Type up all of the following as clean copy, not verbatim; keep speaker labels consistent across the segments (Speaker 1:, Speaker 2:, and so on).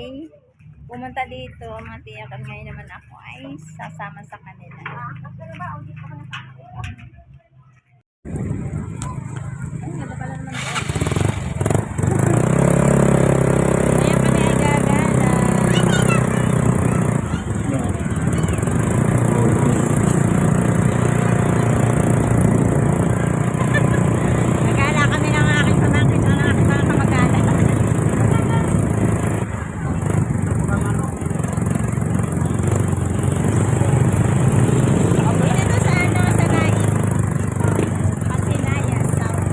Speaker 1: ay pumunta dito, mga tiyakan. Ngayon naman ako ay sasama sa kanila. Ay, ganda pala naman doon. Ngayon kami ay gagala. Gagala kami ng aking pamangkin at ng aking mga kamag-anak. Dito sa ano, sa Naik. Pasinaya, South.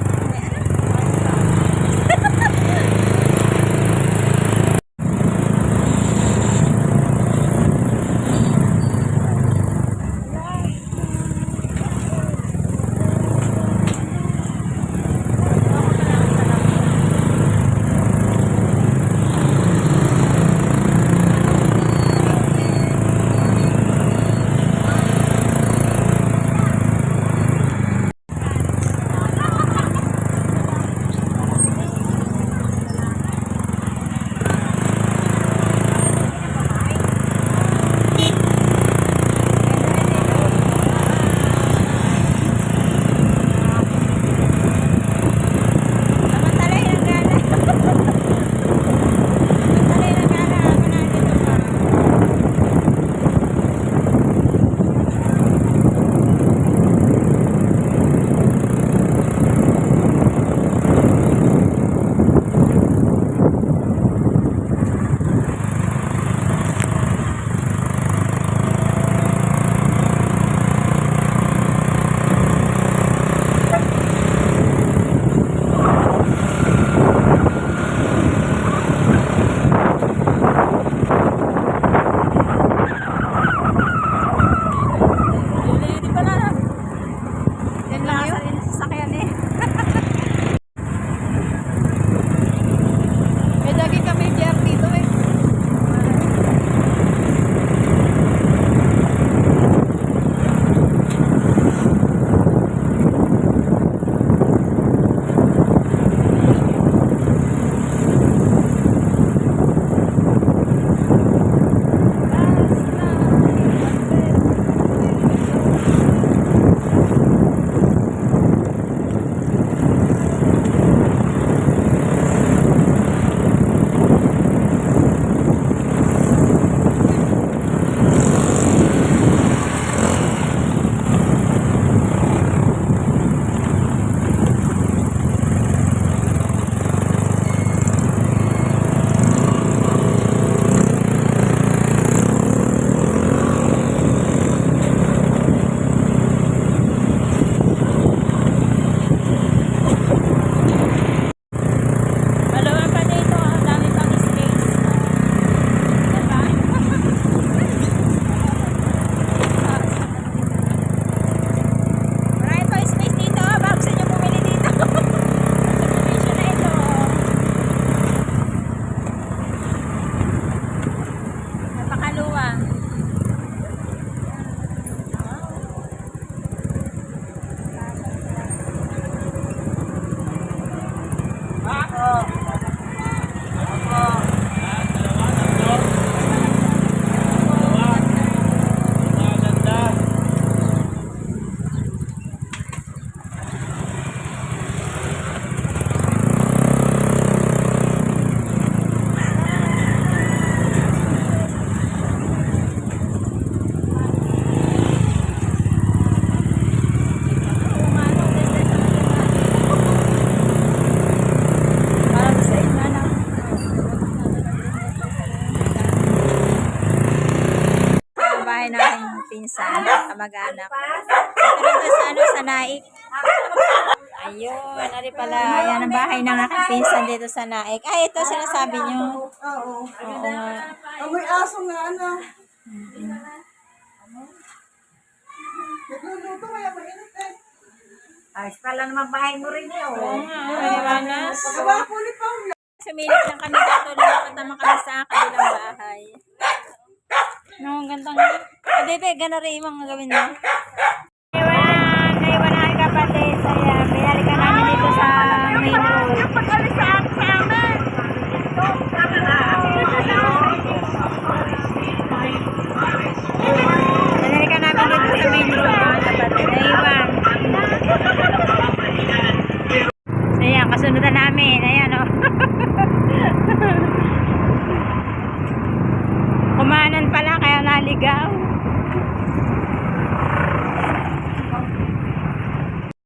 Speaker 1: Pinsan, kamag-anak. Ito rin sa ano, sa Naik. Ayun, ari pala. Ayan ang bahay ng aking pinsan dito sa Naik. Ay, ito sinasabi nyo.
Speaker 2: Oo.
Speaker 1: Oo nga.
Speaker 2: May aso nga, ano. Nagluluto, kaya mainit eh.
Speaker 3: Ayos pala naman bahay mo rin eh.
Speaker 1: Oo nga, Liwanas.
Speaker 2: Pagkaba po ni Paula.
Speaker 1: Sumilip lang kami dito. Lumapat naman kami sa kabilang bahay. No, ang ganda nga. Bebe, gana rin yung mga gawin mo. Naiwan na kapatid. Kaya binalikan namin dito sa main road.
Speaker 3: Yung pag-alis sa amin. Ito,
Speaker 1: Ganun pala, kaya naligaw.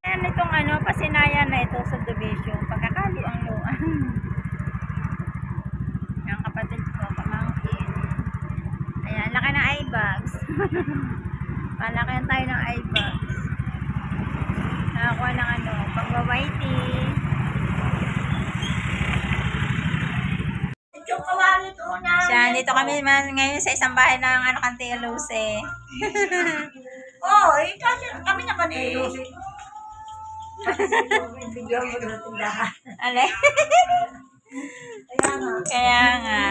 Speaker 1: Ayan itong pasinayan na ito, subdivision. Pagkakaluang-luang. Yung kapatid ko, pamangkin. Ayan, laki ng eye bags. Palakihan tayo ng eye bags. Nakakuha ng pagbawaiti. Siya, dito kami ngayon sa isang bahay ng Kantia Luce.
Speaker 3: Oo, kasi kami naman eh. Bigyan mo na tindahan.
Speaker 1: Ale? Kaya nga.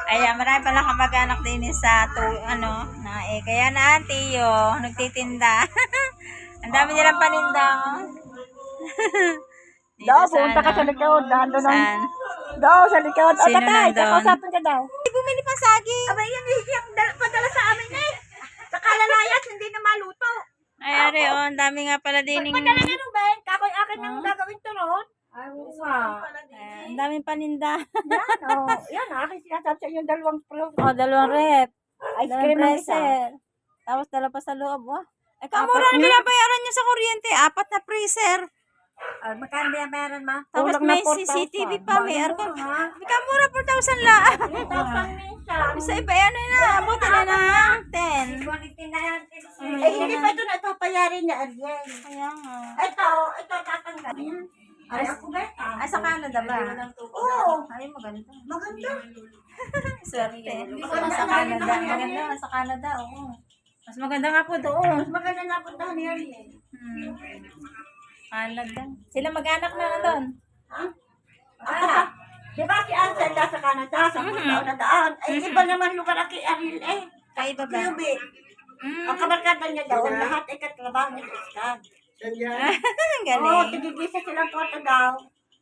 Speaker 1: Ayan, marami pala kamag-anak din sa kaya na Tiyo, nagtitinda. Ang dami nilang paninda.
Speaker 3: Daw, punta ka sa likod. Nandun ang...
Speaker 1: Saan?
Speaker 3: Daw, sa likod. O,
Speaker 1: Sino
Speaker 3: tatay,
Speaker 1: nandun?
Speaker 3: kakausapin ka daw.
Speaker 1: Bumili pa saging.
Speaker 3: Aba, yan yung padala sa amin eh. Sa kalalayas, hindi na maluto.
Speaker 1: Ay, are, ang dami nga pala din.
Speaker 3: Padala na rin, Ben. Kakoy akin ang gagawin turon. Ay, wow.
Speaker 1: Ang daming paninda.
Speaker 3: Yan, o. Yan, akin sinasabi sa inyo dalawang pro.
Speaker 1: O, 2 rep.
Speaker 3: Ice cream ang isa.
Speaker 1: Freezer. Tapos 2 pa sa loob. Oh. Ay, kamura na binabayaran nyo sa kuryente. 4 na freezer.
Speaker 3: Magkano ba meron ma?
Speaker 1: Tapos
Speaker 3: Kulang na
Speaker 1: may
Speaker 3: 4,000.
Speaker 1: CCTV pa, may aircon.
Speaker 3: Ha?
Speaker 1: May kamura 4,000 lang.
Speaker 3: 3,000 minsan.
Speaker 1: Sa iba yan na, abuti na na 10.
Speaker 3: Eh, hindi pa ito natapayarin na Ariel.
Speaker 1: Kaya nga.
Speaker 3: Ito tatanggal yan. Ay, ako ba?
Speaker 1: Ay, sa Canada ba?
Speaker 3: Oo.
Speaker 1: Ay, maganda.
Speaker 3: Maganda.
Speaker 1: Swerte. Sa Canada. Maganda, sa Canada, oo. Mas maganda nga po doon.
Speaker 3: Mas maganda na puntahan ni Ariel.
Speaker 1: Canada. Sila mag-anak na doon.
Speaker 3: Ha? Di ba si Ansel sa Canada, sa Punta na daan? Ay, iba naman lugar ang kay Ariel eh.
Speaker 1: Kaiba ba?
Speaker 3: Kiyubi. Ang kabarkada niya daw, lahat ay katrabaho ni Iskan. Oo,
Speaker 1: Galing.
Speaker 3: tigigisa silang kwarto daw.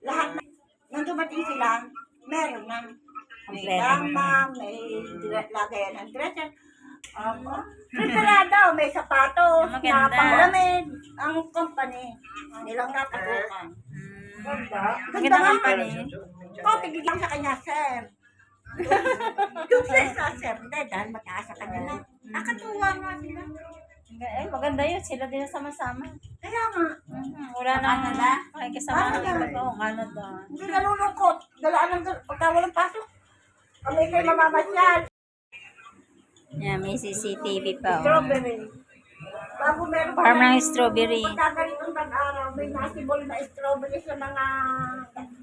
Speaker 3: Lahat na, nung dumating sila, meron na. May
Speaker 1: Kompleto.
Speaker 3: gama, may lagayan ng dresser. Preparado, may sapatos, na
Speaker 1: Maganda.
Speaker 3: panglamid. Ang company, nilang napatukan. Ganda.
Speaker 1: Maganda nga pala eh.
Speaker 3: Oo, tigigil sa kanya, sir. Yung sa sir, hindi, dahil mataas sa kanya na. Nakatuwa nga sila.
Speaker 1: Eh, maganda yun. Sila din sama-sama.
Speaker 3: Kaya nga,
Speaker 1: Wala nang pakikisama ng iba pa. Canada.
Speaker 3: hindi nalulungkot. Galaan ng pagka walang pasok. Kami kay mamamasyal.
Speaker 1: Yan, may CCTV pa. Oh.
Speaker 3: Strawberry. Bago meron pa
Speaker 1: Farm ng strawberry.
Speaker 3: pagkaganitong tag-araw, may nasibol na strawberry sa mga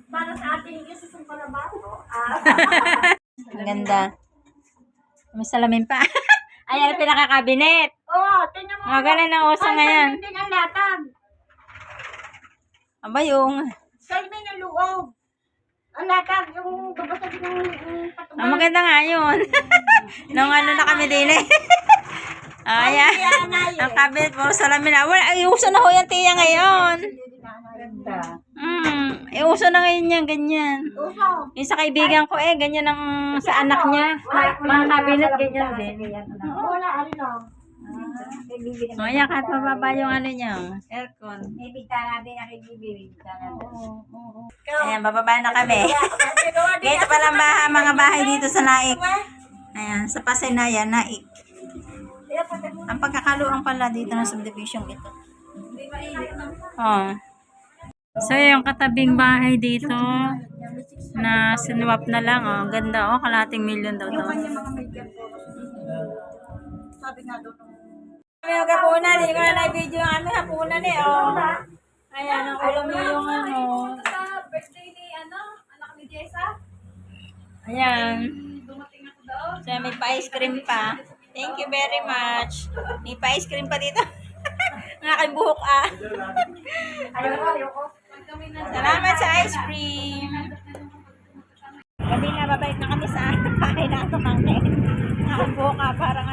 Speaker 3: para sa ating isusong palabaho.
Speaker 1: Ang ganda. May salamin pa. Ayan, pinaka-cabinet.
Speaker 3: Oo, tingnan mo.
Speaker 1: Mga ganun ang uso ngayon.
Speaker 3: Ay, din ang latag.
Speaker 1: Aba yung...
Speaker 3: Salmi ng loob. Ang latag, yung gabasag ng patungan.
Speaker 1: Ang maganda nga yun. Nung na kami din eh. Ayan. Ang cabinet, puro salamin na. Wala, ay, uso na ho yan, tiya ngayon.
Speaker 3: Ganda.
Speaker 1: Uso na ngayon yan, ganyan.
Speaker 3: Uso.
Speaker 1: Yung sa kaibigan ko ganyan ang sa anak niya. Mga cabinet, ganyan din.
Speaker 3: Wala, ano lang.
Speaker 1: O, ayan, kahit mababa yung niya. Aircon.
Speaker 3: May bintana din ang ibibigay.
Speaker 1: Ayan, bababa na kami. Ganito palang mga bahay dito sa Naik. Ayan, sa Pasinayan, Naik. Ang pagkakaluang pala dito ng subdivision ito. Oh. So, yung katabing bahay dito na sinuwap na lang. Oh. Ganda, oh. Kalating milyon daw to.
Speaker 3: Sabi nga doon.
Speaker 1: Kami yung kapunan. Hindi ko na na-video yung aming hapunan eh. Oh. Ayan, ang ulam niyo yung
Speaker 4: Sa birthday ni anak ni Jessa,
Speaker 1: Ayan.
Speaker 4: dumating ako doon.
Speaker 1: So, may pa-ice cream pa. Thank you very much. May pa-ice cream pa dito. Ang aking buhok
Speaker 3: Ayoko.
Speaker 4: Pag kami na
Speaker 1: Salamat sa ice cream. Gabi na, babalik na kami sa bahay na ito. Ang aking buhok parang